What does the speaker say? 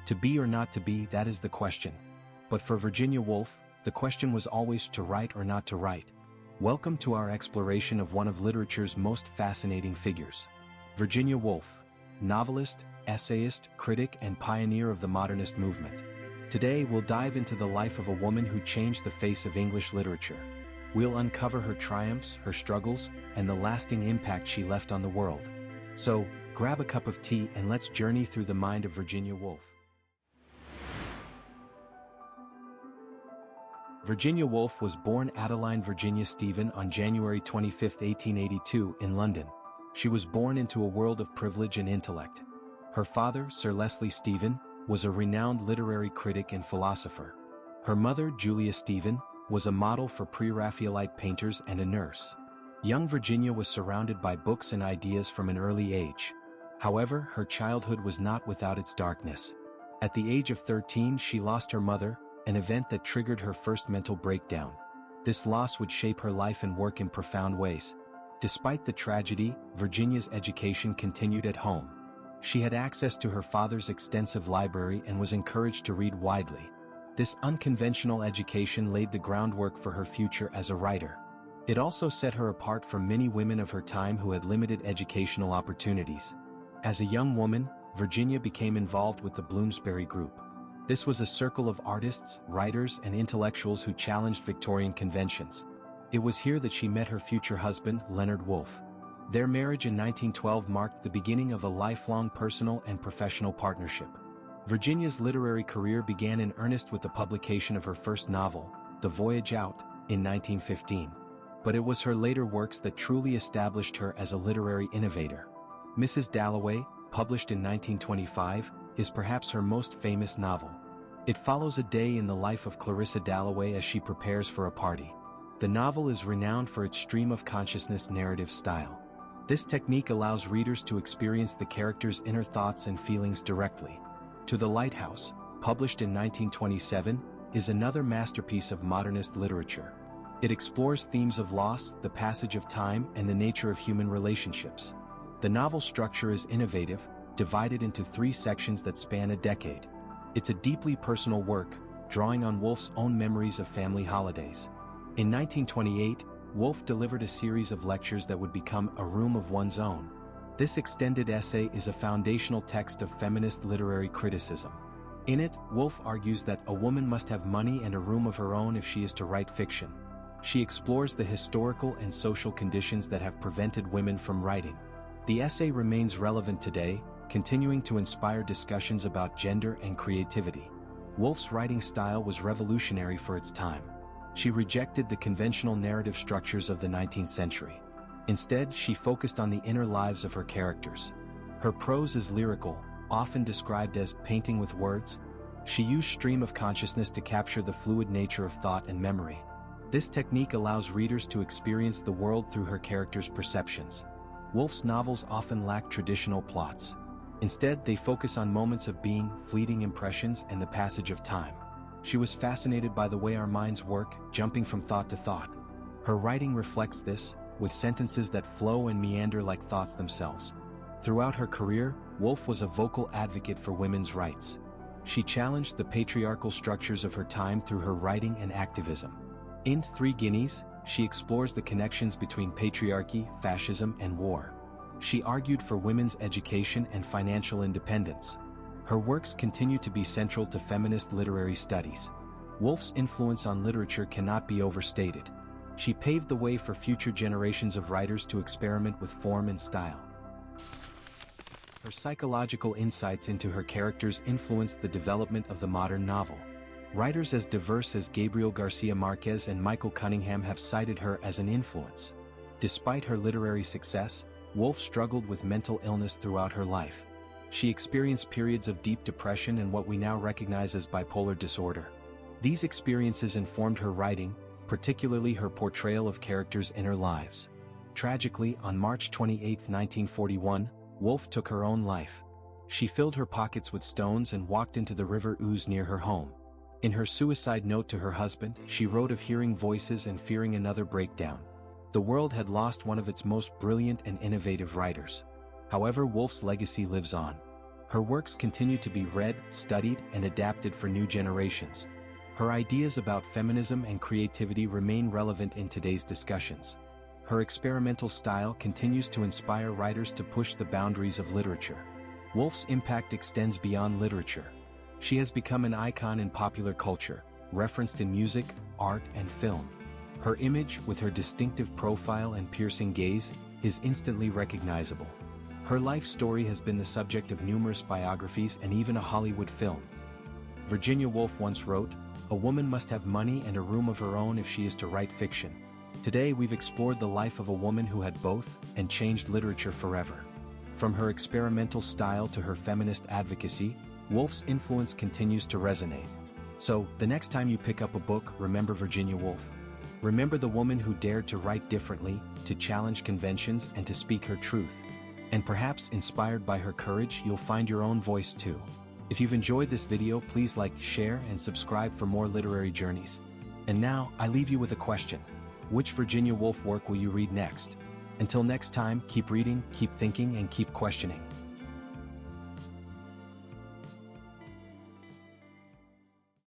To be or not to be, that is the question. But for Virginia Woolf, the question was always to write or not to write. Welcome to our exploration of one of literature's most fascinating figures. Virginia Woolf, novelist, essayist, critic, and pioneer of the modernist movement. Today we'll dive into the life of a woman who changed the face of English literature. We'll uncover her triumphs, her struggles, and the lasting impact she left on the world. So, grab a cup of tea and let's journey through the mind of Virginia Woolf. Virginia Woolf was born Adeline Virginia Stephen on January 25, 1882, in London. She was born into a world of privilege and intellect. Her father, Sir Leslie Stephen, was a renowned literary critic and philosopher. Her mother, Julia Stephen, was a model for pre-Raphaelite painters and a nurse. Young Virginia was surrounded by books and ideas from an early age. However, her childhood was not without its darkness. At the age of 13, she lost her mother, an event that triggered her first mental breakdown. This loss would shape her life and work in profound ways. Despite the tragedy, Virginia's education continued at home. She had access to her father's extensive library and was encouraged to read widely. This unconventional education laid the groundwork for her future as a writer. It also set her apart from many women of her time who had limited educational opportunities. As a young woman, Virginia became involved with the Bloomsbury Group. This was a circle of artists, writers, and intellectuals who challenged Victorian conventions. It was here that she met her future husband, Leonard Woolf. Their marriage in 1912 marked the beginning of a lifelong personal and professional partnership. Virginia's literary career began in earnest with the publication of her first novel, The Voyage Out, in 1915. But it was her later works that truly established her as a literary innovator. Mrs. Dalloway, published in 1925, is perhaps her most famous novel. It follows a day in the life of Clarissa Dalloway as she prepares for a party. The novel is renowned for its stream of consciousness narrative style. This technique allows readers to experience the characters' inner thoughts and feelings directly. To the Lighthouse, published in 1927, is another masterpiece of modernist literature. It explores themes of loss, the passage of time, and the nature of human relationships. The novel structure is innovative, divided into 3 sections that span a decade. It's a deeply personal work, drawing on Woolf's own memories of family holidays. In 1928, Woolf delivered a series of lectures that would become A Room of One's Own. This extended essay is a foundational text of feminist literary criticism. In it, Woolf argues that a woman must have money and a room of her own if she is to write fiction. She explores the historical and social conditions that have prevented women from writing. The essay remains relevant today, continuing to inspire discussions about gender and creativity. Woolf's writing style was revolutionary for its time. She rejected the conventional narrative structures of the 19th century. Instead, she focused on the inner lives of her characters. Her prose is lyrical, often described as painting with words. She used stream of consciousness to capture the fluid nature of thought and memory. This technique allows readers to experience the world through her characters' perceptions. Woolf's novels often lack traditional plots. Instead, they focus on moments of being, fleeting impressions, and the passage of time. She was fascinated by the way our minds work, jumping from thought to thought. Her writing reflects this, with sentences that flow and meander like thoughts themselves. Throughout her career, Woolf was a vocal advocate for women's rights. She challenged the patriarchal structures of her time through her writing and activism. In 3 Guineas, she explores the connections between patriarchy, fascism, and war. She argued for women's education and financial independence. Her works continue to be central to feminist literary studies. Woolf's influence on literature cannot be overstated. She paved the way for future generations of writers to experiment with form and style. Her psychological insights into her characters influenced the development of the modern novel. Writers as diverse as Gabriel Garcia Marquez and Michael Cunningham have cited her as an influence. Despite her literary success, Woolf struggled with mental illness throughout her life. She experienced periods of deep depression and what we now recognize as bipolar disorder. These experiences informed her writing, particularly her portrayal of characters' inner lives. Tragically, on March 28, 1941, Woolf took her own life. She filled her pockets with stones and walked into the river Ouse near her home. In her suicide note to her husband, she wrote of hearing voices and fearing another breakdown. The world had lost one of its most brilliant and innovative writers. However, Woolf's legacy lives on. Her works continue to be read, studied, and adapted for new generations. Her ideas about feminism and creativity remain relevant in today's discussions. Her experimental style continues to inspire writers to push the boundaries of literature. Woolf's impact extends beyond literature. She has become an icon in popular culture, referenced in music, art, and film. Her image, with her distinctive profile and piercing gaze, is instantly recognizable. Her life story has been the subject of numerous biographies and even a Hollywood film. Virginia Woolf once wrote, "A woman must have money and a room of her own if she is to write fiction." Today we've explored the life of a woman who had both, and changed literature forever. From her experimental style to her feminist advocacy, Woolf's influence continues to resonate. So, the next time you pick up a book, remember Virginia Woolf. Remember the woman who dared to write differently, to challenge conventions and to speak her truth. And perhaps, inspired by her courage, you'll find your own voice too. If you've enjoyed this video, please like, share, and subscribe for more literary journeys. And now, I leave you with a question. Which Virginia Woolf work will you read next? Until next time, keep reading, keep thinking, and keep questioning.